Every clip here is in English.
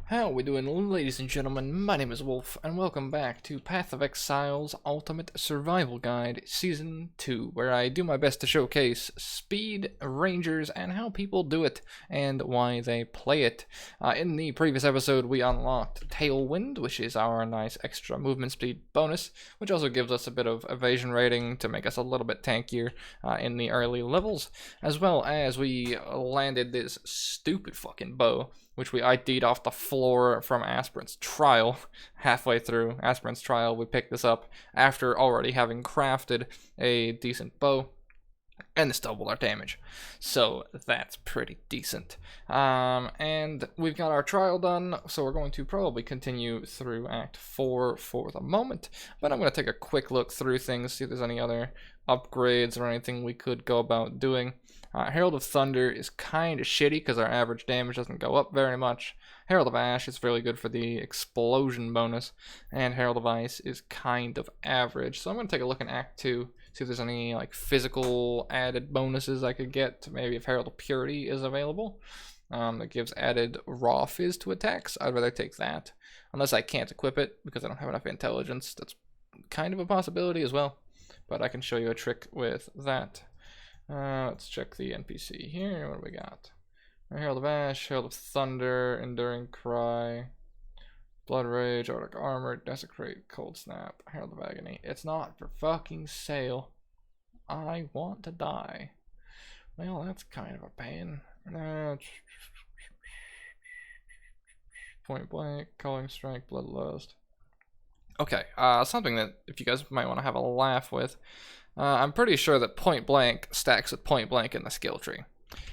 How we doing, ladies and gentlemen? My name is Wolf, and welcome back to Path of Exile's Ultimate Survival Guide, Season 2, where I do my best to showcase speed, rangers, and how people do it, and why they play it. In the previous episode, we unlocked Tailwind, which is our nice extra movement speed bonus, which also gives us a bit of evasion rating to make us a little bit tankier in the early levels, as well as we landed this stupid fucking bow, which we ID'd off the floor from Aspirant's trial. Halfway through Aspirant's trial, we picked this up after already having crafted a decent bow, and this doubled our damage. So that's pretty decent. And we've got our trial done, so we're going to probably continue through Act 4 for the moment. But I'm going to take a quick look through things, see if there's any other upgrades or anything we could go about doing. Herald of Thunder is kind of shitty because our average damage doesn't go up very much. Herald of Ash is really good for the explosion bonus, and Herald of Ice is kind of average. So I'm going to take a look in Act 2, see if there's any like physical added bonuses I could get. Maybe if Herald of Purity is available. That gives added raw fizz to attacks. I'd rather take that, unless I can't equip it because I don't have enough intelligence. That's kind of a possibility as well, but I can show you a trick with that. Let's check the NPC here. What do we got? Herald of Ash, Herald of Thunder, Enduring Cry, Blood Rage, Arctic Armor, Desecrate, Cold Snap, Herald of Agony. It's not for fucking sale. I want to die. Well, that's kind of a pain. Point Blank, Culling Strike, Bloodlust. Okay, something that if you guys might want to have a laugh with. I'm pretty sure that Point Blank stacks with Point Blank in the skill tree.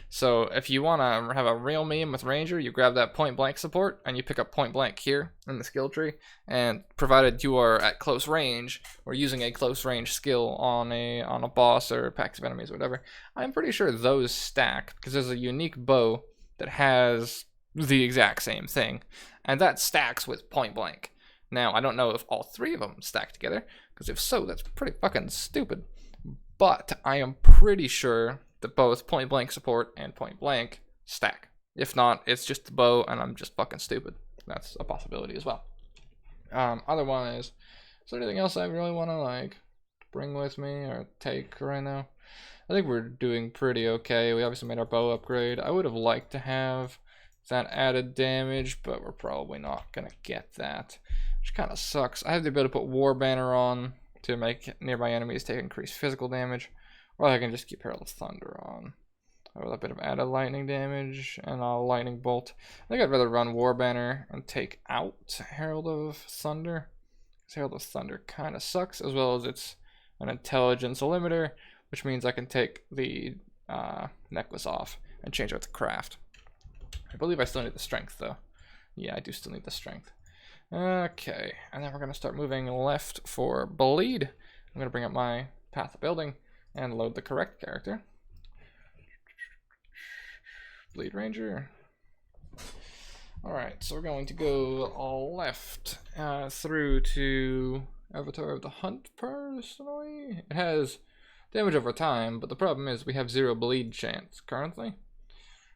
So if you want to have a real meme with Ranger, you grab that Point Blank support and you pick up Point Blank here in the skill tree. And provided you are at close range or using a close range skill on a boss or packs of enemies or whatever, I'm pretty sure those stack because there's a unique bow that has the exact same thing, and that stacks with Point Blank. Now I don't know if all three of them stack together, because if so, that's pretty fucking stupid. But I am pretty sure that both Point Blank support and Point Blank stack. If not, it's just the bow and I'm just fucking stupid. That's a possibility as well. Otherwise, is there anything else I really want to like bring with me or take right now? I think we're doing pretty okay. We obviously made our bow upgrade. I would have liked to have that added damage, but we're probably not gonna get that, which kind of sucks. I have the ability to put War Banner on to make nearby enemies take increased physical damage, or I can just keep Herald of Thunder on with a bit of added lightning damage and a lightning bolt. I think I'd rather run War Banner and take out Herald of Thunder, because Herald of Thunder kind of sucks, as well as it's an intelligence limiter, which means I can take the necklace off and change out the craft. I believe I still need the strength though. Yeah, I do still need the strength. Okay, and then we're going to start moving left for Bleed. I'm going to bring up my Path of Building and load the correct character. Bleed Ranger. Alright, so we're going to go left through to Avatar of the Hunt personally. It has damage over time, but the problem is we have 0 bleed chance currently.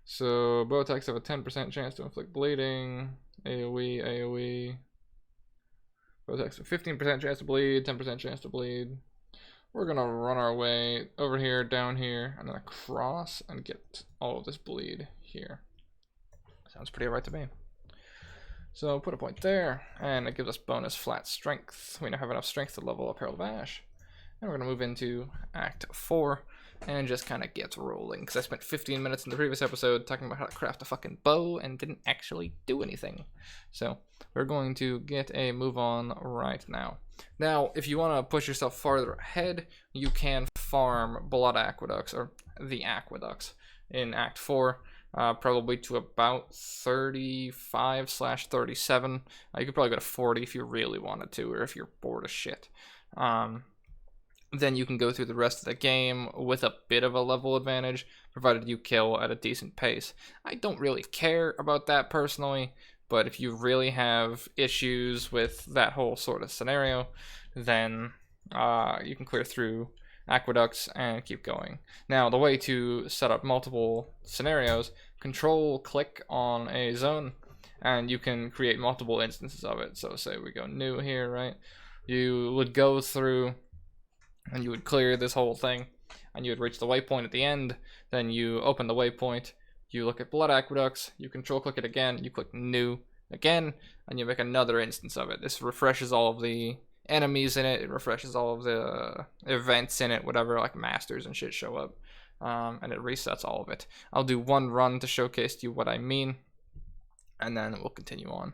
So bow attacks have a 10% chance to inflict bleeding. AoE. Bow attacks have 15% chance to bleed, 10% chance to bleed. We're gonna run our way over here, down here, and then across and get all of this bleed here. Sounds pretty alright to me. So put a point there, and it gives us bonus flat strength. We now have enough strength to level up Herald of Ash. And we're gonna move into Act 4. And just kind of get rolling, because I spent 15 minutes in the previous episode talking about how to craft a fucking bow and didn't actually do anything. So we're going to get a move on right now. Now, if you want to push yourself farther ahead, you can farm Blood Aqueducts, or the Aqueducts, in Act 4, probably to about 35/37. You could probably go to 40 if you really wanted to, or if you're bored as shit. Then you can go through the rest of the game with a bit of a level advantage, provided you kill at a decent pace. I don't really care about that personally, but if you really have issues with that whole sort of scenario, then you can clear through aqueducts and keep going. Now, the way to set up multiple scenarios, control click on a zone and you can create multiple instances of it. So say we go new here, right? You would go through and you would clear this whole thing, and you would reach the waypoint at the end. Then you open the waypoint, you look at blood aqueducts, you control click it again, you click new again, and you make another instance of it. This refreshes all of the enemies in it, it refreshes all of the events in it, whatever, like masters and shit show up, and it resets all of it. I'll do one run to showcase to you what I mean, and then we'll continue on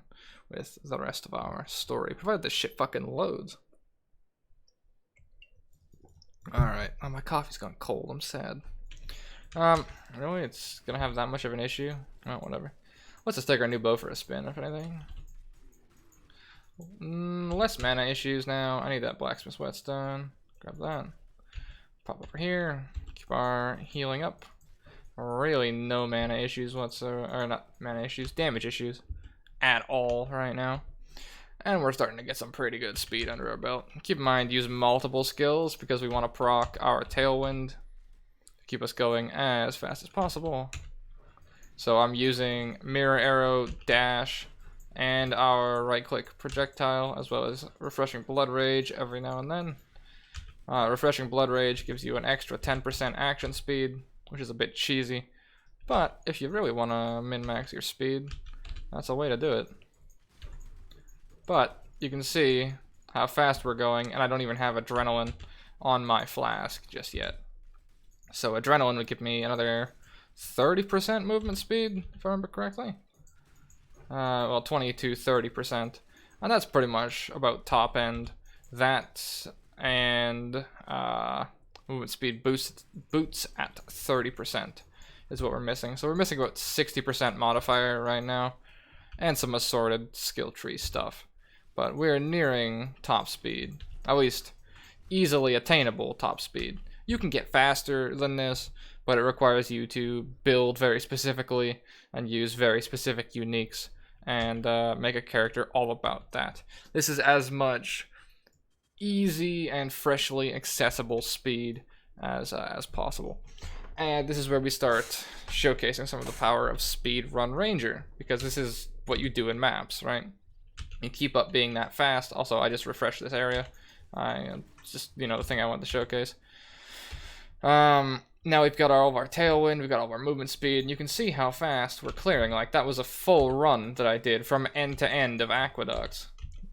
with the rest of our story, provided this shit fucking loads. Alright, oh, my coffee's gone cold, I'm sad. Really, it's gonna have that much of an issue? Oh, whatever. Let's just take our new bow for a spin, if anything. Less mana issues now. I need that blacksmith whetstone. Grab that. Pop over here. Keep our healing up. Really no mana issues whatsoever. Or not mana issues, damage issues at all right now. And we're starting to get some pretty good speed under our belt. Keep in mind, use multiple skills because we want to proc our tailwind to keep us going as fast as possible. So I'm using mirror arrow, dash, and our right click projectile, as well as refreshing blood rage every now and then. Refreshing blood rage gives you an extra 10% action speed, which is a bit cheesy, but if you really want to min-max your speed, that's a way to do it. But you can see how fast we're going, and I don't even have adrenaline on my flask just yet. So adrenaline would give me another 30% movement speed, if I remember correctly. Well, 20 to 30%, and that's pretty much about top end. That and movement speed boots at 30% is what we're missing. So we're missing about 60% modifier right now, and some assorted skill tree stuff. But we're nearing top speed, at least easily attainable top speed. You can get faster than this, but it requires you to build very specifically and use very specific uniques and make a character all about that. This is as much easy and freshly accessible speed as possible. And this is where we start showcasing some of the power of Speedrun Ranger, because this is what you do in maps, right? You keep up being that fast. Also, I just refreshed this area. Just, you know, the thing I wanted to showcase. Now we've got all of our tailwind, we've got all of our movement speed, and you can see how fast we're clearing. Like, that was a full run that I did from end to end of aqueducts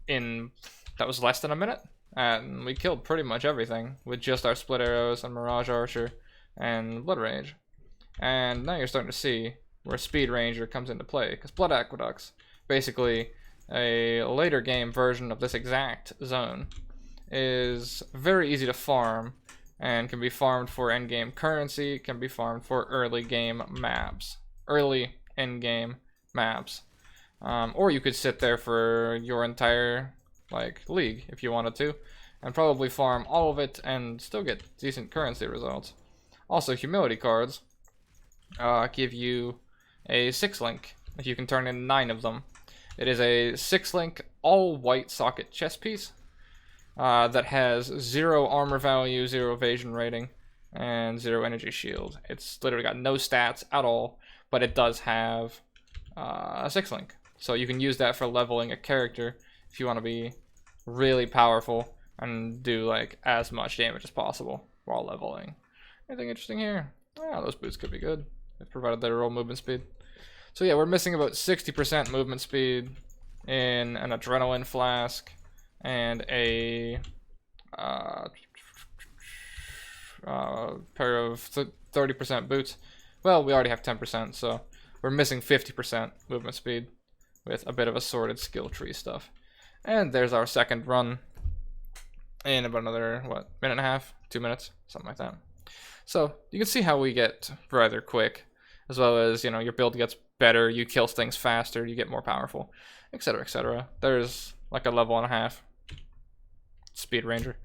that was less than a minute. And we killed pretty much everything with just our split arrows and mirage archer and blood rage. And now you're starting to see where Speed Ranger comes into play, because blood aqueducts, basically a later game version of this exact zone, is very easy to farm and can be farmed for endgame currency, can be farmed for early game maps, early endgame maps, or you could sit there for your entire league if you wanted to, and probably farm all of it and still get decent currency results. Also, humility cards give you a 6-link if you can turn in 9 of them. It is a 6-link all white socket chess piece that has 0 armor value, 0 evasion rating, and 0 energy shield. It's literally got no stats at all, but it does have a 6-link. So you can use that for leveling a character if you want to be really powerful and do like as much damage as possible while leveling. Anything interesting here? Oh, those boots could be good, provided they roll movement speed. So yeah, we're missing about 60% movement speed in an adrenaline flask and a pair of 30% boots. Well, we already have 10%, so we're missing 50% movement speed with a bit of assorted skill tree stuff. And there's our second run in about another, what, minute and a half, 2 minutes, something like that. So you can see how we get rather quick, as well as, you know, your build gets better, you kill things faster, you get more powerful, etc., etc. There's like a level and a half. Speed Ranger.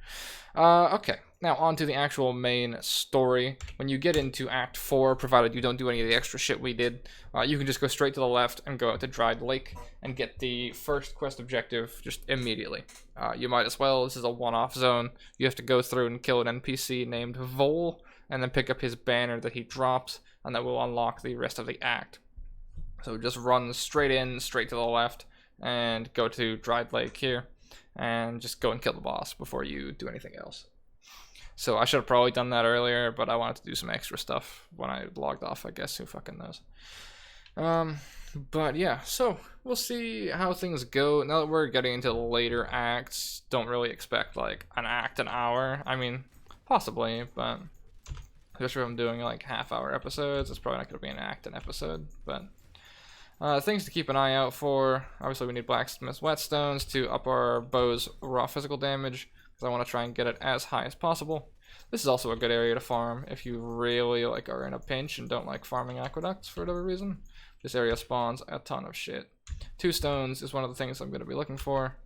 Okay, now on to the actual main story. When you get into Act 4, provided you don't do any of the extra shit we did, you can just go straight to the left and go out to Dried Lake and get the first quest objective just immediately. You might as well, this is a one-off zone. You have to go through and kill an NPC named Vol, and then pick up his banner that he drops, and that will unlock the rest of the act. So just run straight in, straight to the left, and go to Dried Lake here, and just go and kill the boss before you do anything else. So I should have probably done that earlier, but I wanted to do some extra stuff when I logged off, I guess. Who fucking knows? But yeah, so we'll see how things go. Now that we're getting into the later acts, don't really expect like an act an hour. I mean, possibly, but especially if I'm doing like half-hour episodes, it's probably not going to be an act an episode. But things to keep an eye out for. Obviously, we need Blacksmith's Whetstones to up our bow's raw physical damage, because I want to try and get it as high as possible. This is also a good area to farm if you really like are in a pinch and don't like farming aqueducts for whatever reason. This area spawns a ton of shit. 2 stones is one of the things I'm going to be looking for,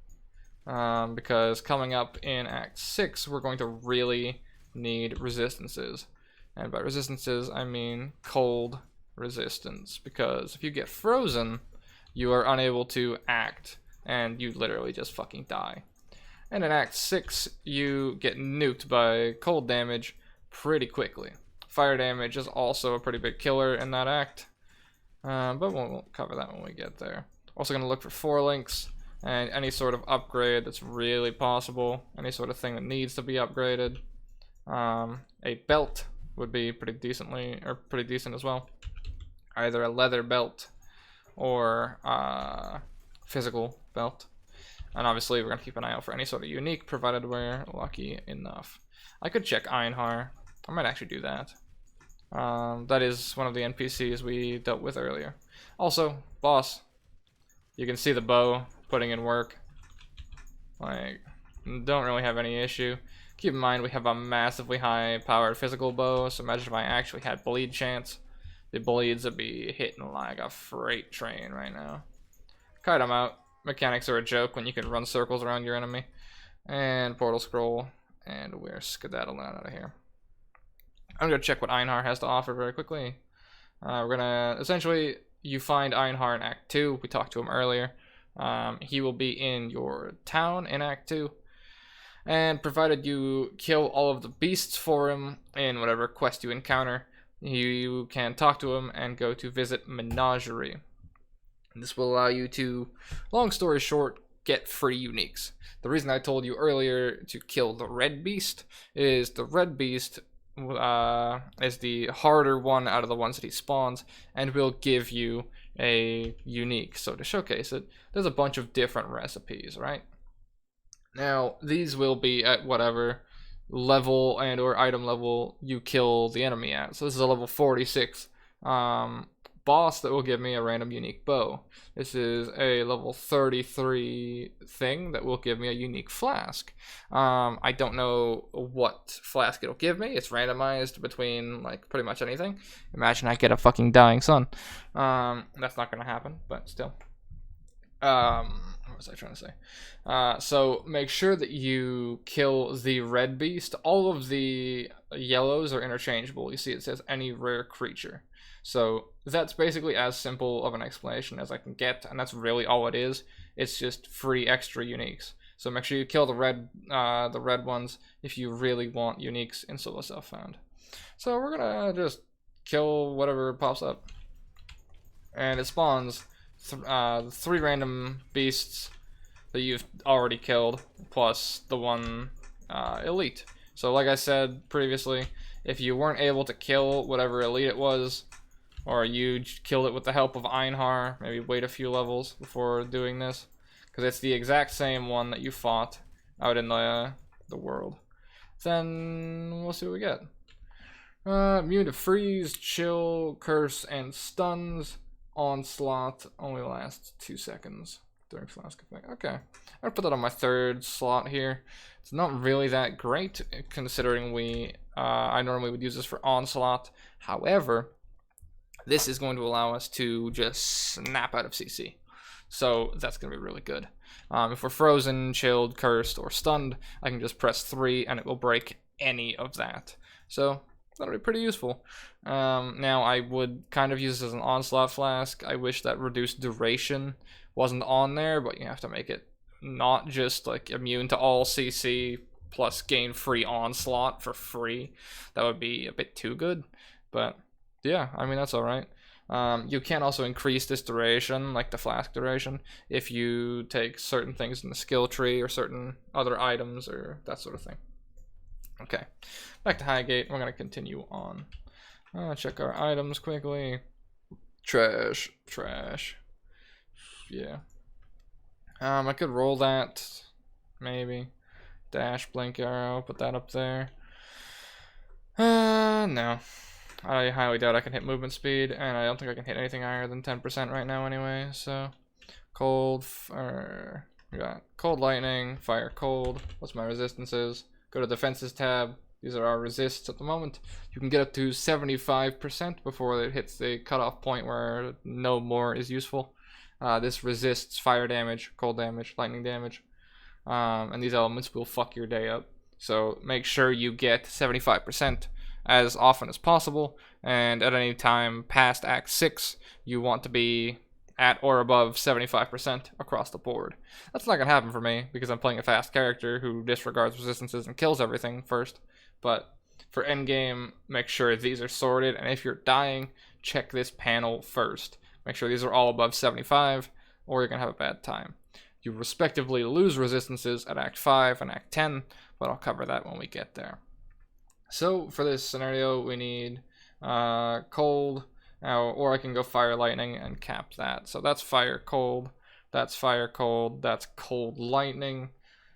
because coming up in Act 6, we're going to really need resistances. And by resistances, I mean cold resistance, because if you get frozen, you are unable to act, and you literally just fucking die. And in Act 6, you get nuked by cold damage pretty quickly. Fire damage is also a pretty big killer in that act, but we'll cover that when we get there. Also going to look for 4 links and any sort of upgrade that's really possible, any sort of thing that needs to be upgraded. A belt would be pretty decent as well. Either a leather belt or a physical belt. And obviously we're going to keep an eye out for any sort of unique, provided we're lucky enough. I could check Einhar. I might actually do that. That is one of the NPCs we dealt with earlier. Also, boss. You can see the bow putting in work. Like, don't really have any issue. Keep in mind we have a massively high powered physical bow, so imagine if I actually had bleed chance. The bleeds would be hitting like a freight train right now. Kite them out. Mechanics are a joke when you can run circles around your enemy. And portal scroll, and we're skedaddling out of here. I'm gonna check what Einhar has to offer very quickly. We're gonna essentially, you find Einhar in Act 2. We talked to him earlier. He will be in your town in Act 2. And provided you kill all of the beasts for him in whatever quest you encounter, you can talk to him and go to visit Menagerie. And this will allow you to, long story short, get free uniques. The reason I told you earlier to kill the red beast is the red beast is the harder one out of the ones that he spawns, and will give you a unique. So to showcase it, there's a bunch of different recipes, right? Now, these will be at whatever level and or item level you kill the enemy at. So this is a level 46 boss that will give me a random unique bow. This is a level 33 thing that will give me a unique flask. I don't know what flask it'll give me. It's randomized between like pretty much anything. Imagine I get a fucking dying sun. That's not gonna happen, but still. What was I trying to say? So make sure that you kill the red beast. All of the yellows are interchangeable. You see it says any rare creature. So that's basically as simple of an explanation as I can get, and that's really all it is. It's just free extra uniques. So make sure you kill the red ones if you really want uniques in solo self-found. So we're gonna just kill whatever pops up, and it spawns 3 random beasts that you've already killed, plus the one elite. So like I said previously, if you weren't able to kill whatever elite it was, or you killed it with the help of Einhar, maybe wait a few levels before doing this, because it's the exact same one that you fought out in the world. Then we'll see what we get. Immune to freeze, chill, curse, and stuns. Onslaught only lasts 2 seconds during flask effect. Okay, I'm gonna put that on my 3rd slot here. It's not really that great considering I normally would use this for onslaught. However, this is going to allow us to just snap out of CC. So that's going to be really good. If we're frozen, chilled, cursed, or stunned, I can just press 3 and it will break any of that. So that'll be pretty useful. Now I would kind of use this as an onslaught flask. I wish that reduced duration wasn't on there, but you have to make it not just like immune to all CC plus gain free onslaught for free. That would be a bit too good, but yeah, I mean, that's alright. You can also increase this duration, like the flask duration, if you take certain things in the skill tree or certain other items or that sort of thing. Okay, back to Highgate. We're gonna continue on. Check our items quickly. Trash, trash. Yeah. I could roll that, maybe. Dash, blink arrow, put that up there. No. I highly doubt I can hit movement speed, and I don't think I can hit anything higher than 10% right now anyway, so. Cold, we got cold lightning, fire cold. What's my resistances? Go to defenses tab. These are our resists at the moment. You can get up to 75% before it hits the cutoff point where no more is useful. This resists fire damage, cold damage, lightning damage. And these elements will fuck your day up. So make sure you get 75% as often as possible, and at any time past Act 6, you want to be at or above 75% across the board. That's not going to happen for me, because I'm playing a fast character who disregards resistances and kills everything first, but for endgame, make sure these are sorted, and if you're dying, check this panel first. Make sure these are all above 75, or you're going to have a bad time. You respectively lose resistances at Act 5 and Act 10, but I'll cover that when we get there. So for this scenario, we need cold, or I can go fire lightning and cap that. So that's fire cold, that's fire cold, that's cold lightning.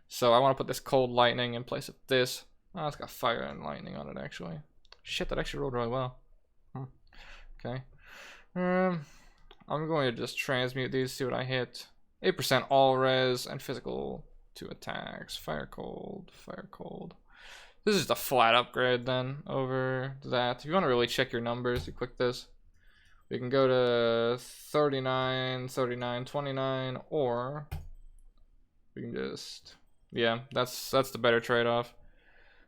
So I want to put this cold lightning in place of this. Oh, it's got fire and lightning on it actually. Shit, that actually rolled really well. Okay. I'm going to just transmute these, see what I hit. 8% all res and physical 2 attacks. Fire cold, fire cold. This is just a flat upgrade then over that. If you want to really check your numbers, you click this. We can go to 39, 39, 29, or we can just, yeah, that's the better trade-off.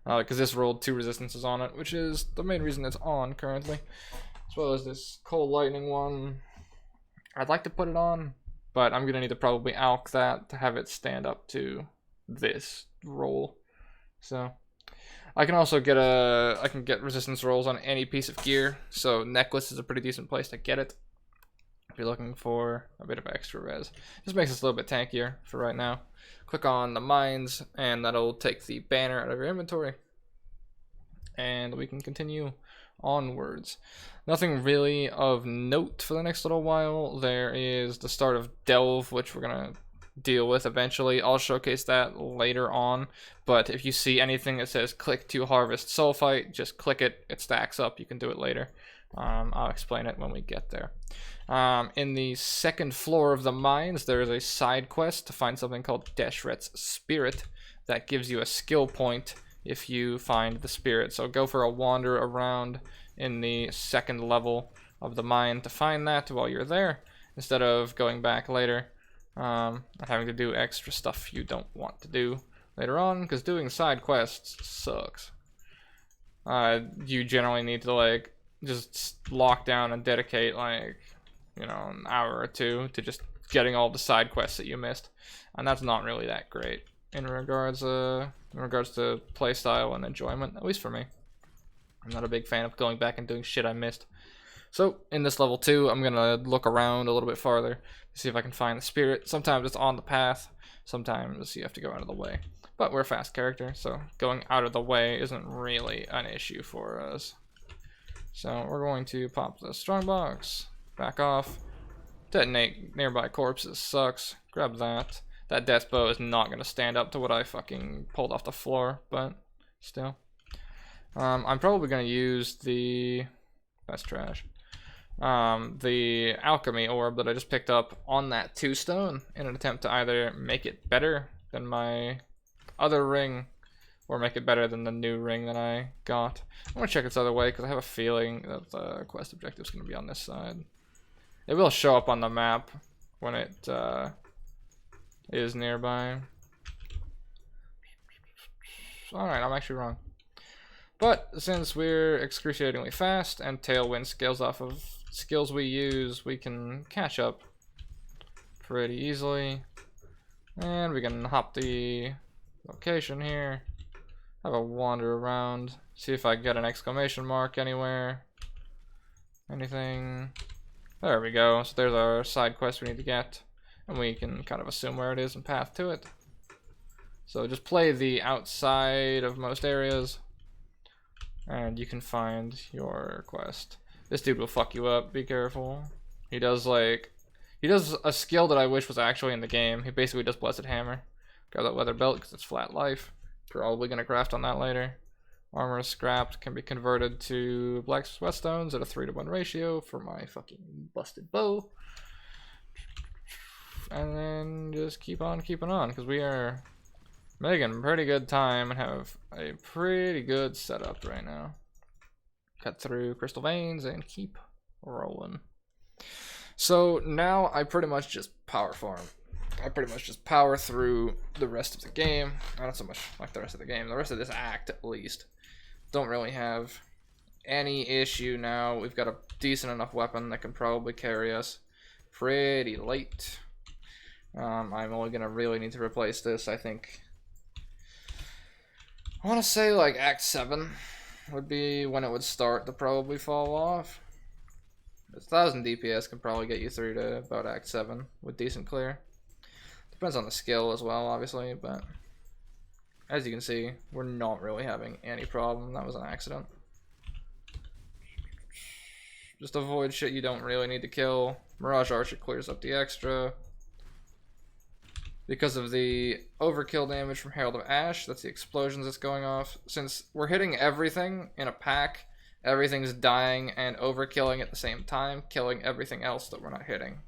Because this rolled 2 resistances on it, which is the main reason it's on currently. As well as this cold lightning one. I'd like to put it on, but I'm gonna need to probably alch that to have it stand up to this roll. So I can also get I can get resistance rolls on any piece of gear. So necklace is a pretty decent place to get it if you're looking for a bit of extra res. Just makes us a little bit tankier for right now. Click on the mines, and that'll take the banner out of your inventory, and we can continue onwards. Nothing really of note for the next little while. There is the start of Delve, which we're gonna deal with eventually. I'll showcase that later on, but if you see anything that says click to harvest sulfite, just click it. It stacks up. You can do it later. I'll explain it when we get there. In the second floor of the mines, there is a side quest to find something called Deshret's Spirit that gives you a skill point if you find the spirit. So go for a wander around in the second level of the mine to find that while you're there, instead of going back later and having to do extra stuff you don't want to do later on, because doing side quests sucks. You generally need to like just lock down and dedicate like, you know, an hour or 2 to just getting all the side quests that you missed, and that's not really that great in regards to playstyle and enjoyment, at least for me. I'm not a big fan of going back and doing shit I missed. So in this level 2, I'm gonna look around a little bit farther to see if I can find the spirit. Sometimes it's on the path, sometimes you have to go out of the way. But we're a fast character, so going out of the way isn't really an issue for us. So we're going to pop the strongbox, back off, detonate nearby corpses, sucks, grab that. That death bow is not going to stand up to what I fucking pulled off the floor, but still. I'm probably going to use the, that's trash, the alchemy orb that I just picked up on that 2 stone in an attempt to either make it better than my other ring or make it better than the new ring that I got. I'm going to check this other way because I have a feeling that the quest objective is going to be on this side. It will show up on the map when it is nearby. Alright, I'm actually wrong. But since we're excruciatingly fast and Tailwind scales off of skills we use, we can catch up pretty easily. And we can hop the location here, have a wander around, see if I get an exclamation mark anywhere. Anything? There we go. So there's our side quest we need to get. And we can kind of assume where it is and path to it. So just play the outside of most areas. And you can find your quest. This dude will fuck you up, be careful. He does a skill that I wish was actually in the game. He basically does Blessed Hammer. Grab that leather belt because it's flat life. Probably gonna craft on that later. Armor scrapped can be converted to black sweatstones at a 3-to-1 ratio for my fucking busted bow. And then just keep on keeping on because we are making pretty good time and have a pretty good setup right now. Cut through crystal veins and keep rolling. So now I pretty much just power farm. I pretty much just power through the rest of the game. Not so much like the rest of the game. The rest of this act, at least. Don't really have any issue now. We've got a decent enough weapon that can probably carry us pretty late. I'm only going to really need to replace this, I think. I want to say like Act 7 would be when it would start to probably fall off. 1,000 DPS can probably get you through to about Act 7 with decent clear. Depends on the skill as well, obviously, but as you can see, we're not really having any problem. That was an accident. Just avoid shit you don't really need to kill. Mirage Archer clears up the extra. Because of the overkill damage from Herald of Ash, that's the explosions that's going off. Since we're hitting everything in a pack, everything's dying and overkilling at the same time, killing everything else that we're not hitting.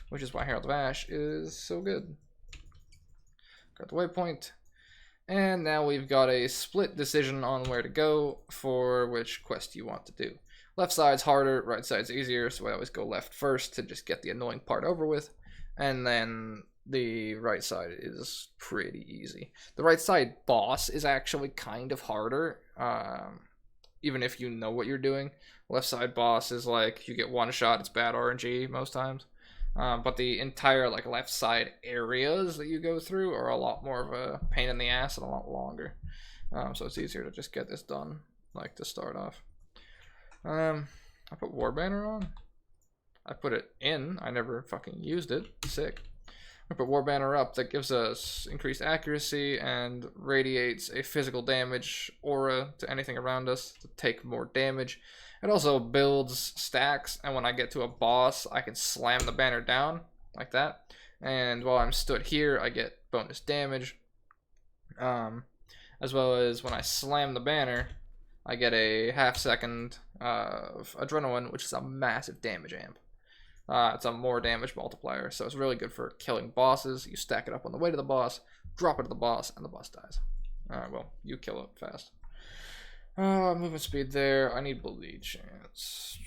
Which is why Herald of Ash is so good. Got the waypoint. And now we've got a split decision on where to go for which quest you want to do. Left side's harder, right side's easier, so I always go left first to just get the annoying part over with. And then the right side is pretty easy. The right side boss is actually kind of harder, even if you know what you're doing. Left side boss is like, you get one shot, it's bad RNG most times. But the entire like left side areas that you go through are a lot more of a pain in the ass and a lot longer. So it's easier to just get this done, like to start off. I put War Banner on. I put it in. I never fucking used it. Sick. I put War Banner up. That gives us increased accuracy and radiates a physical damage aura to anything around us to take more damage. It also builds stacks, and when I get to a boss, I can slam the banner down like that. And while I'm stood here, I get bonus damage. As well as when I slam the banner, I get a half second of adrenaline, which is a massive damage amp. It's a more damage multiplier, so it's really good for killing bosses. You stack it up on the way to the boss, drop it to the boss, and the boss dies. Alright, well, you kill it fast. Movement speed there. I need bleed chance.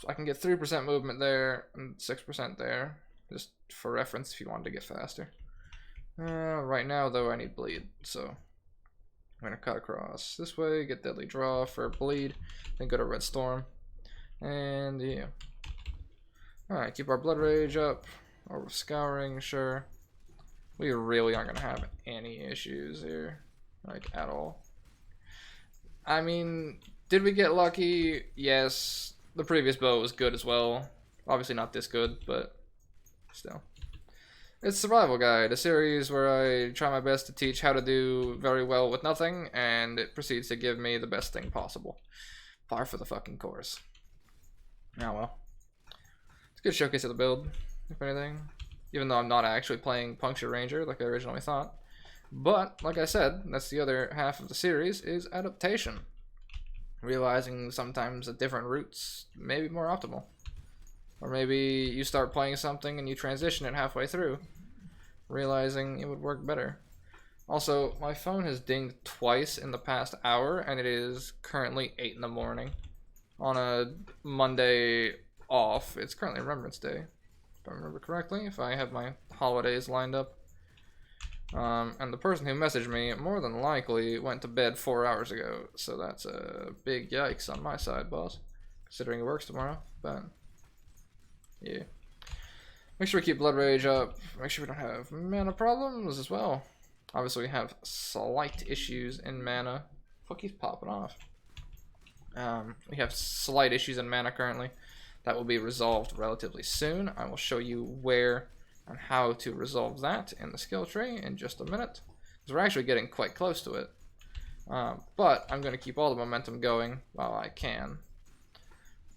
I can get 3% movement there and 6% there, just for reference if you wanted to get faster. Right now, though, I need bleed, so I'm going to cut across this way, get Deadly Draw for bleed, then go to Red Storm. And yeah. Alright, keep our Blood Rage up. Or Scouring, sure. We really aren't going to have any issues here, like, at all. I mean, did we get lucky? Yes. The previous bow was good as well. Obviously not this good, but still. It's Survival Guide, a series where I try my best to teach how to do very well with nothing, and it proceeds to give me the best thing possible. Par for the fucking course. Oh well. It's a good showcase of the build, if anything. Even though I'm not actually playing Puncture Ranger like I originally thought. But, like I said, that's the other half of the series, is adaptation. Realizing sometimes that different routes may be more optimal. Or maybe you start playing something and you transition it halfway through, realizing it would work better. Also, my phone has dinged twice in the past hour, and it is currently 8 in the morning. On a Monday off. It's currently Remembrance Day, if I remember correctly, if I have my holidays lined up. And the person who messaged me more than likely went to bed 4 hours ago, so that's a big yikes on my side, boss, considering he works tomorrow. But yeah, make sure we keep Blood Rage up, make sure we don't have mana problems as well. Obviously we have slight issues in mana. Fuck, he's popping off. We have slight issues in mana currently. That will be resolved relatively soon. I will show you where and how to resolve that in the skill tree in just a minute, because we're actually getting quite close to it. But I'm going to keep all the momentum going while I can.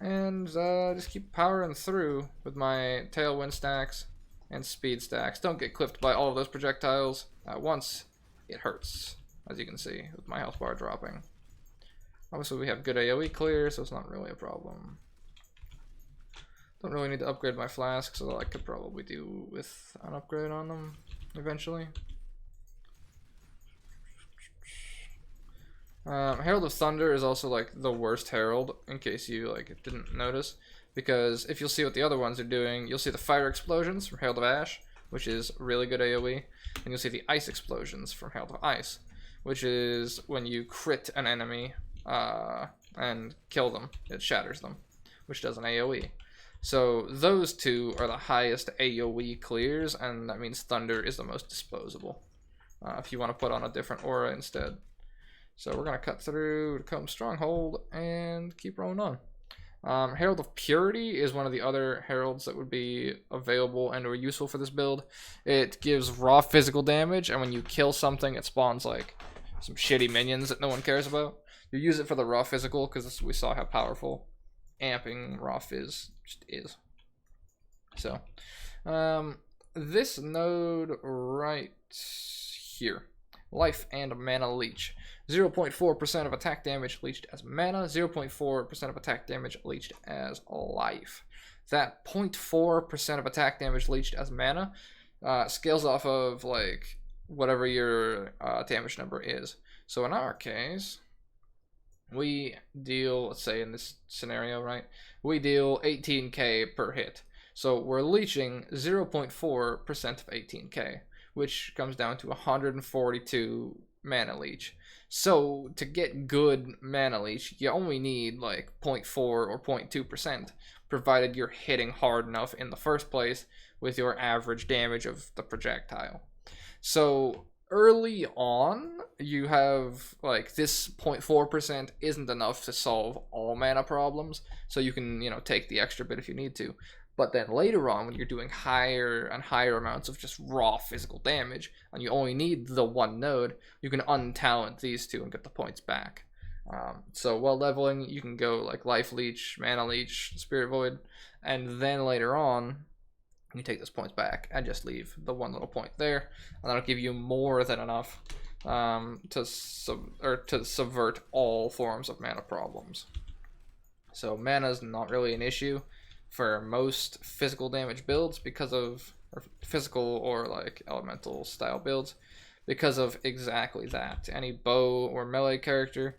And just keep powering through with my tailwind stacks and speed stacks. Don't get clipped by all of those projectiles at once. It hurts, as you can see, with my health bar dropping. Obviously we have good AoE clear, so it's not really a problem. Don't really need to upgrade my flasks, although I could probably do with an upgrade on them eventually. Herald of Thunder is also like the worst herald, in case you didn't notice, because if you'll see what the other ones are doing, you'll see the fire explosions from Herald of Ash, which is really good AoE, and you'll see the ice explosions from Herald of Ice, which is when you crit an enemy and kill them, it shatters them, which does an AoE. So those two are the highest AoE clears, and that means Thunder is the most disposable, if you want to put on a different aura instead. So we're going to cut through to Combe Stronghold and keep rolling on. Herald of Purity is one of the other heralds that would be available and or useful for this build. It gives raw physical damage, and when you kill something, it spawns like some shitty minions that no one cares about. You use it for the raw physical, because we saw how powerful amping raw fizz just is. So, this node right here, Life and Mana Leech. 0.4% of attack damage leached as mana, 0.4% of attack damage leached as life. That 0.4% of attack damage leached as mana scales off of like whatever your damage number is. So in our case, we deal, let's say in this scenario, right, we deal 18k per hit. So we're leeching 0.4% of 18k, which comes down to 142 mana leech. So to get good mana leech, you only need like 0.4 or 0.2%, provided you're hitting hard enough in the first place with your average damage of the projectile. So early on, you have like this 0.4% isn't enough to solve all mana problems, so you can, you know, take the extra bit if you need to. But then later on, when you're doing higher and higher amounts of just raw physical damage, and you only need the one node, you can untalent these two and get the points back. So while leveling, you can go like Life Leech, Mana Leech, Spirit Void, and then later on, you take those points back and just leave the one little point there, and that'll give you more than enough to subvert all forms of mana problems. So mana is not really an issue for most physical damage builds because of, or physical or like elemental style builds, because of exactly that. Any bow or melee character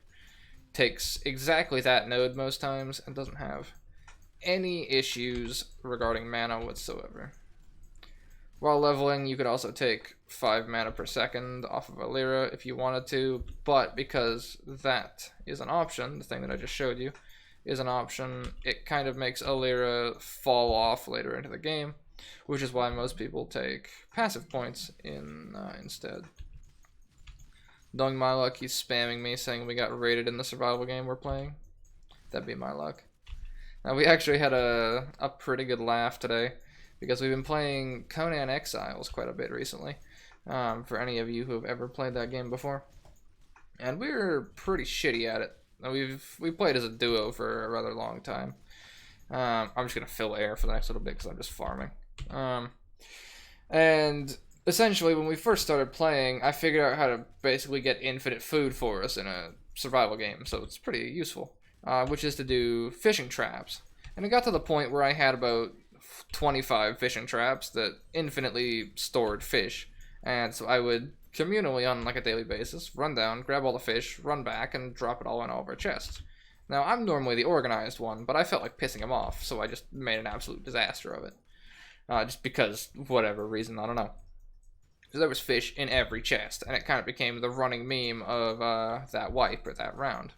takes exactly that node most times and doesn't have any issues regarding mana whatsoever. While leveling, you could also take 5 mana per second off of a Lyra if you wanted to, but because that is an option, the thing that I just showed you is an option, it kind of makes a Lyra fall off later into the game, which is why most people take passive points in instead. Knowing my luck, he's spamming me saying we got raided in the survival game we're playing. That'd be my luck. Now, we actually had a pretty good laugh today, because we've been playing Conan Exiles quite a bit recently, for any of you who have ever played that game before. And we were pretty shitty at it. We played as a duo for a rather long time. I'm just going to fill air for the next little bit because I'm just farming. And essentially, when we first started playing, I figured out how to basically get infinite food for us in a survival game, so it's pretty useful. Which is to do fishing traps. And it got to the point where I had about 25 fishing traps that infinitely stored fish. And so I would communally, on like a daily basis, run down, grab all the fish, run back, and drop it all in all of our chests. Now, I'm normally the organized one, but I felt like pissing him off, so I just made an absolute disaster of it. Just because, whatever reason, I don't know. Because there was fish in every chest, and it kind of became the running meme of that wipe or that round.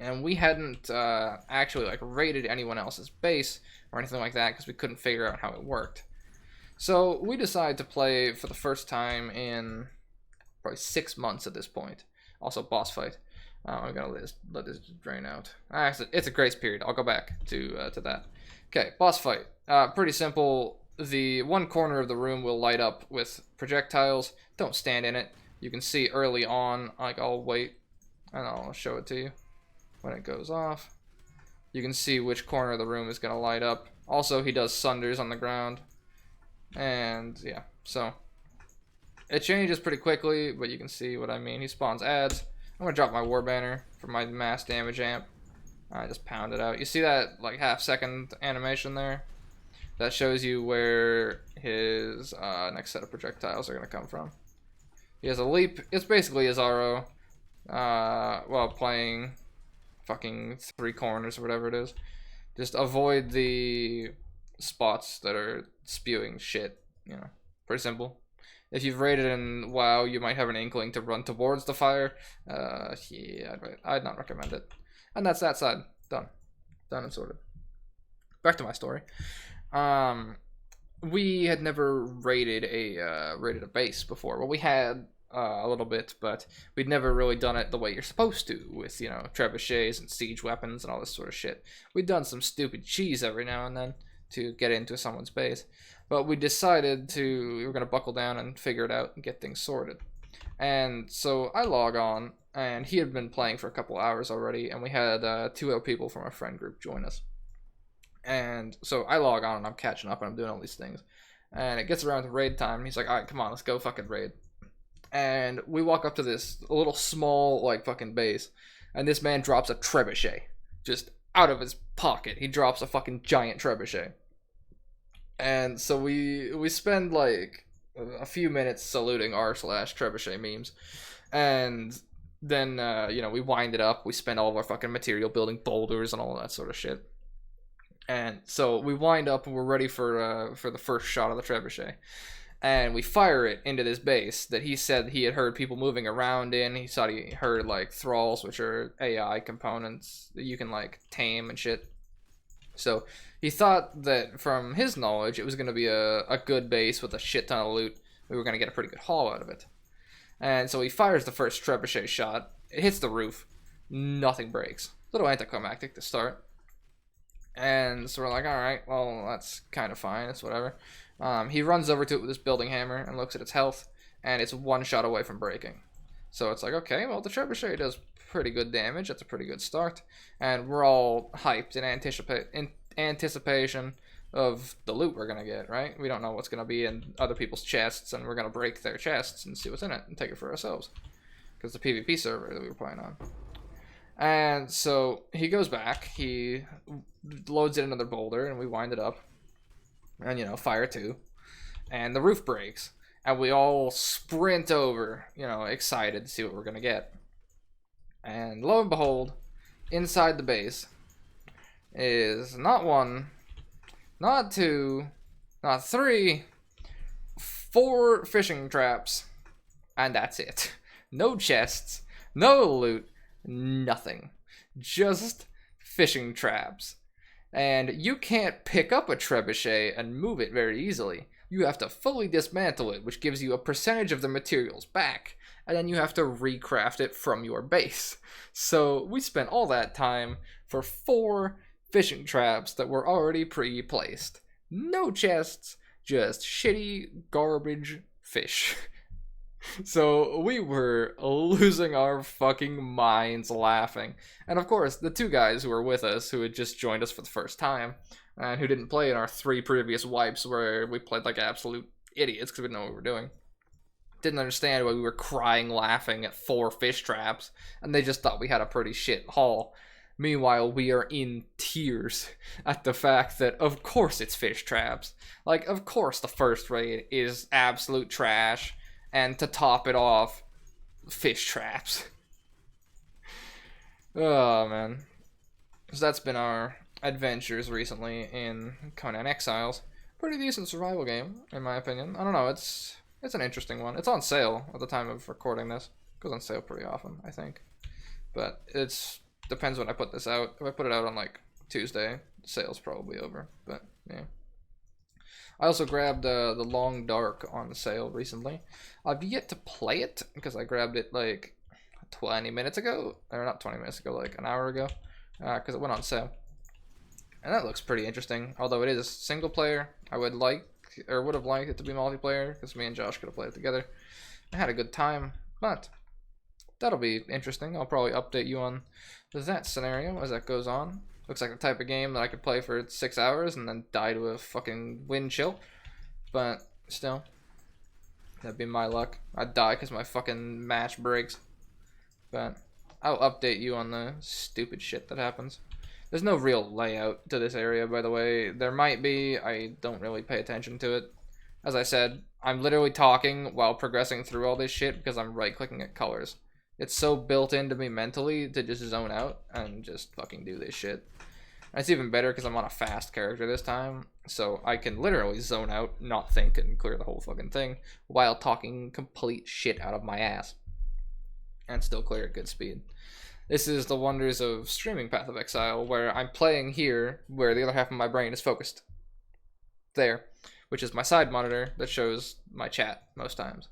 And we hadn't actually like raided anyone else's base or anything like that because we couldn't figure out how it worked. So we decided to play for the first time in probably 6 months at this point. Also boss fight. Oh, I'm gonna let this drain out. Actually, it's a grace period. I'll go back to that. Okay, boss fight. Pretty simple. The one corner of the room will light up with projectiles. Don't stand in it. You can see early on. Like, I'll wait and I'll show it to you when it goes off. You can see which corner of the room is gonna light up. Also, he does sunders on the ground, and yeah, so it changes pretty quickly, but you can see what I mean. He spawns ads. I'm gonna drop my war banner for my mass damage amp. I just pound it out. You see that like half-second animation there? That shows you where his next set of projectiles are gonna come from. He has a leap. It's basically his RO while playing fucking 3 corners or whatever it is. Just avoid the spots that are spewing shit. You know, pretty simple. If you've raided in WoW, you might have an inkling to run towards the fire. Yeah, I'd not recommend it. And that's that side. Done and sorted. Back to my story. We had never raided a base before. Well, we had a little bit, but we'd never really done it the way you're supposed to, with, you know, trebuchets and siege weapons and all this sort of shit. We'd done some stupid cheese every now and then to get into someone's base. But we decided we were going to buckle down and figure it out and get things sorted. And so I log on, and he had been playing for a couple hours already, and we had 2 other people from our friend group join us. And so I log on, and I'm catching up, and I'm doing all these things. And it gets around to raid time, and he's like, alright, come on, let's go fucking raid. And we walk up to this little small, like, fucking base, and this man drops a trebuchet. Just out of his pocket, he drops a fucking giant trebuchet. And so we spend like a few minutes saluting r/trebuchet memes, and then you know, we wind it up. We spend all of our fucking material building boulders and all that sort of shit. And so we wind up and we're ready for the first shot of the trebuchet, and we fire it into this base that he said he had heard people moving around in. He thought he heard like thralls, which are AI components that you can like tame and shit. So he thought that from his knowledge it was going to be a good base with a shit ton of loot. We were going to get a pretty good haul out of it. And so he fires the first trebuchet shot. It hits the roof. Nothing breaks. A little anticlimactic to start. And so we're like, alright, well, that's kind of fine. It's whatever. He runs over to it with his building hammer and looks at its health. And it's 1 shot away from breaking. So it's like, okay, well, the trebuchet does pretty good damage. That's a pretty good start. And we're all hyped in anticipation of the loot we're going to get, right? We don't know what's going to be in other people's chests, and we're going to break their chests and see what's in it and take it for ourselves. Because the PvP server that we were playing on. And so he goes back, he loads in another boulder, and we wind it up. And, you know, fire 2. And the roof breaks. And we all sprint over, you know, excited to see what we're going to get. And lo and behold, inside the base is not 1, not 2, not 3, 4 fishing traps. And that's it. No chests, no loot, nothing. Just fishing traps. And you can't pick up a trebuchet and move it very easily. You have to fully dismantle it, which gives you a percentage of the materials back, and then you have to recraft it from your base. So we spent all that time for 4 fishing traps that were already pre-placed. No chests, just shitty garbage fish. So we were losing our fucking minds laughing. And of course, the 2 guys who were with us, who had just joined us for the first time, and who didn't play in our 3 previous wipes where we played like absolute idiots because we didn't know what we were doing, didn't understand why we were crying laughing at 4 fish traps, and they just thought we had a pretty shit haul. Meanwhile, we are in tears at the fact that, of course, it's fish traps. Like, of course the first raid is absolute trash, and to top it off, fish traps. Oh, man. So that's been our adventures recently in Conan Exiles. Pretty decent survival game, in my opinion. I don't know, it's an interesting one. It's on sale at the time of recording this. It goes on sale pretty often, I think. But it's depends when I put this out. If I put it out on like Tuesday, the sale's probably over. But yeah. I also grabbed the Long Dark on sale recently. I've yet to play it because I grabbed it like 20 minutes ago, or not 20 minutes ago, like an hour ago, because it went on sale. And that looks pretty interesting, although it is single player. I would like, or would have liked it to be multiplayer, because me and Josh could have played it together. I had a good time, but that'll be interesting. I'll probably update you on that scenario as that goes on. Looks like the type of game that I could play for 6 hours and then die to a fucking wind chill. But still, that'd be my luck. I'd die because my fucking match breaks. But I'll update you on the stupid shit that happens. There's no real layout to this area, by the way. There might be. I don't really pay attention to it. As I said, I'm literally talking while progressing through all this shit because I'm right-clicking at colors. It's so built into me mentally to just zone out and just fucking do this shit. And it's even better because I'm on a fast character this time, so I can literally zone out, not think, and clear the whole fucking thing while talking complete shit out of my ass. And still clear at good speed. This is the wonders of streaming Path of Exile, where I'm playing here, where the other half of my brain is focused. There. Which is my side monitor that shows my chat most times.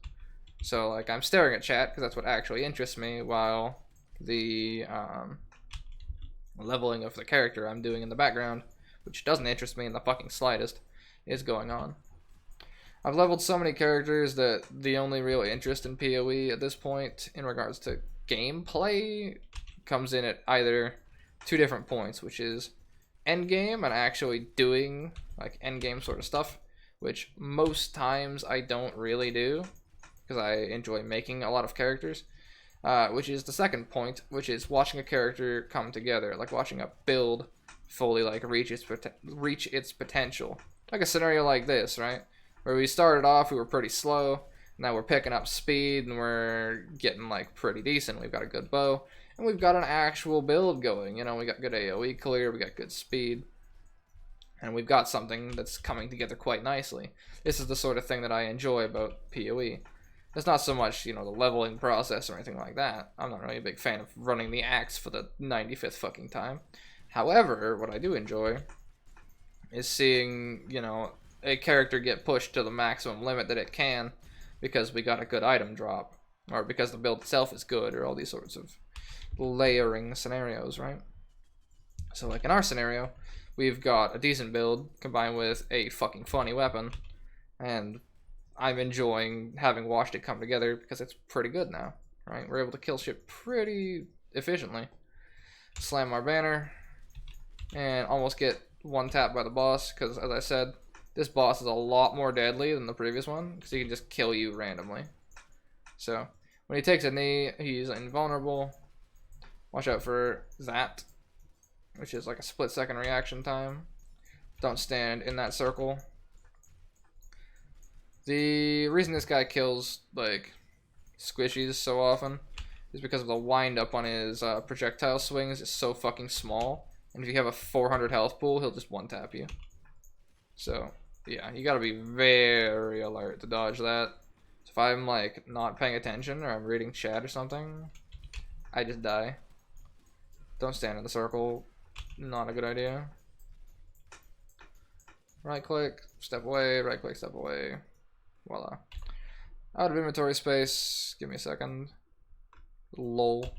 So, like, I'm staring at chat because that's what actually interests me, while the leveling of the character I'm doing in the background, which doesn't interest me in the fucking slightest, is going on. I've leveled so many characters that the only real interest in PoE at this point, in regards to gameplay, comes in at either two different points, which is endgame and actually doing, like, endgame sort of stuff, which most times I don't really do, because I enjoy making a lot of characters. Which is the second point, which is watching a character come together, like watching a build fully like reach its potential. Like a scenario like this, right? Where we started off, we were pretty slow, now we're picking up speed and we're getting like pretty decent. We've got a good bow, and we've got an actual build going. You know, we got good AoE clear, we got good speed, and we've got something that's coming together quite nicely. This is the sort of thing that I enjoy about PoE. It's not so much, you know, the leveling process or anything like that. I'm not really a big fan of running the axe for the 95th fucking time. However, what I do enjoy is seeing, you know, a character get pushed to the maximum limit that it can because we got a good item drop, or because the build itself is good, or all these sorts of layering scenarios, right? So, like in our scenario, we've got a decent build combined with a fucking funny weapon, and I'm enjoying having watched it come together because it's pretty good now, right? We're able to kill shit pretty efficiently. Slam our banner and almost get one tap by the boss because, as I said, this boss is a lot more deadly than the previous one because he can just kill you randomly. So when he takes a knee, he's invulnerable. Watch out for that, which is like a split-second reaction time. Don't stand in that circle. The reason this guy kills, like, squishies so often is because of the wind-up on his projectile swings is so fucking small. And if you have a 400 health pool, he'll just one-tap you. So, yeah, you gotta be very alert to dodge that. So if I'm, like, not paying attention or I'm reading chat or something, I just die. Don't stand in the circle. Not a good idea. Right-click, step away, right-click, step away. Voila. Out of inventory space. Give me a second. Lol.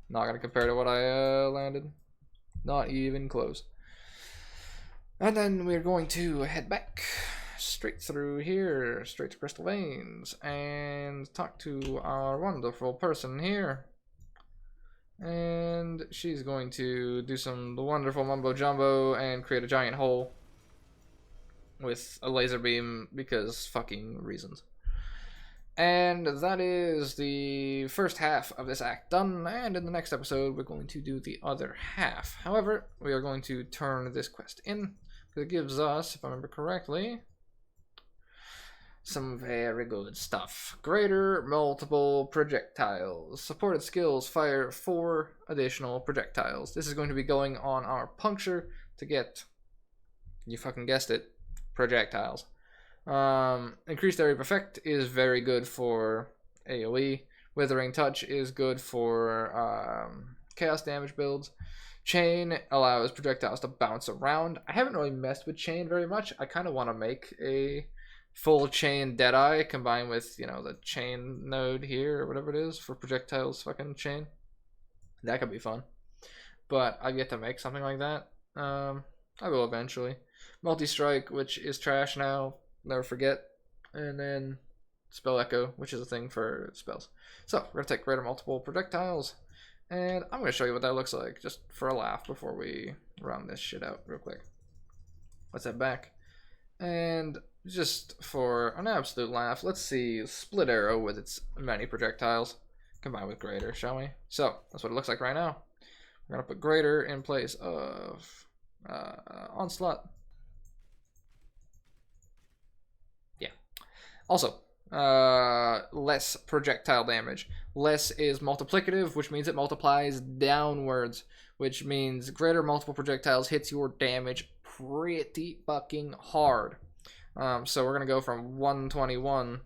Not gonna compare to what I landed. Not even close. And then we're going to head back straight through here, straight to Crystal Veins, and talk to our wonderful person here. And she's going to do some wonderful mumbo jumbo and create a giant hole with a laser beam because fucking reasons. And that is the first half of this act done, and in the next episode we're going to do the other half. However, we are going to turn this quest in because it gives us, if I remember correctly, some very good stuff. Greater multiple projectiles. Supported skills fire 4 additional projectiles. This is going to be going on our puncture to get, you fucking guessed it, projectiles. Increased area of effect is very good for AoE. Withering touch is good for chaos damage builds. Chain allows projectiles to bounce around. I haven't really messed with chain very much. I kind of want to make a full chain Deadeye combined with, you know, the chain node here or whatever it is for projectiles fucking chain. That could be fun. But I've yet to make something like that. I will eventually. Multi-strike, which is trash now, never forget. And then spell echo, which is a thing for spells. So we're gonna take greater multiple projectiles, and I'm gonna show you what that looks like just for a laugh before we run this shit out real quick. Let's head back, and just for an absolute laugh, let's see split arrow with its many projectiles combined with greater, shall we? So that's what it looks like right now. We're gonna put greater in place of onslaught. Yeah. Also, less projectile damage. Less is multiplicative, which means it multiplies downwards, which means greater multiple projectiles hits your damage pretty fucking hard. So we're gonna go from 121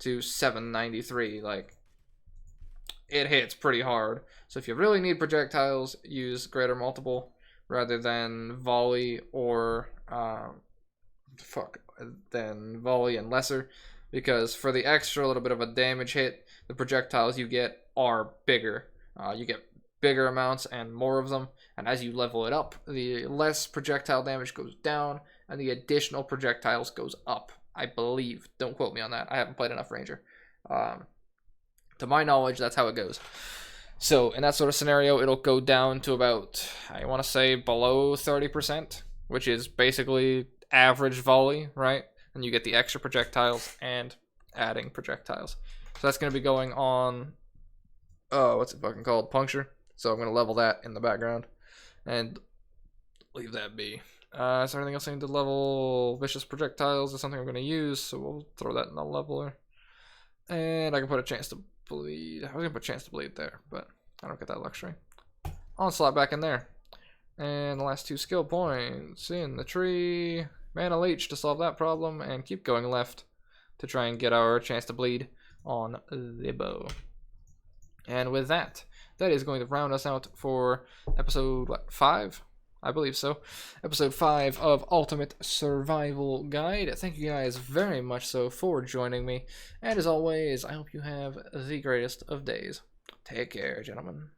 to 793. Like, it hits pretty hard. So if you really need projectiles, use greater multiple rather than volley or than volley and lesser, because for the extra little bit of a damage hit, the projectiles you get are bigger. You get bigger amounts and more of them, and as you level it up, the less projectile damage goes down and the additional projectiles goes up, I believe. Don't quote me on that, I haven't played enough Ranger. To my knowledge, that's how it goes. So in that sort of scenario, it'll go down to about, I want to say, below 30%, which is basically average volley, right? And you get the extra projectiles and adding projectiles. So that's going to be going on, what's it fucking called? Puncture. So I'm going to level that in the background and leave that be. Is there anything else I need to level? Vicious projectiles is something I'm going to use, so we'll throw that in the leveler. And I can put a chance to bleed. I was going to put chance to bleed there, but I don't get that luxury. Onslaught back in there. And the last 2 skill points in the tree. Mana Leech to solve that problem, and keep going left to try and get our chance to bleed on the bow. And with that, that is going to round us out for episode, 5? I believe so. Episode 5 of Ultimate Survival Guide. Thank you guys very much so for joining me. And as always, I hope you have the greatest of days. Take care, gentlemen.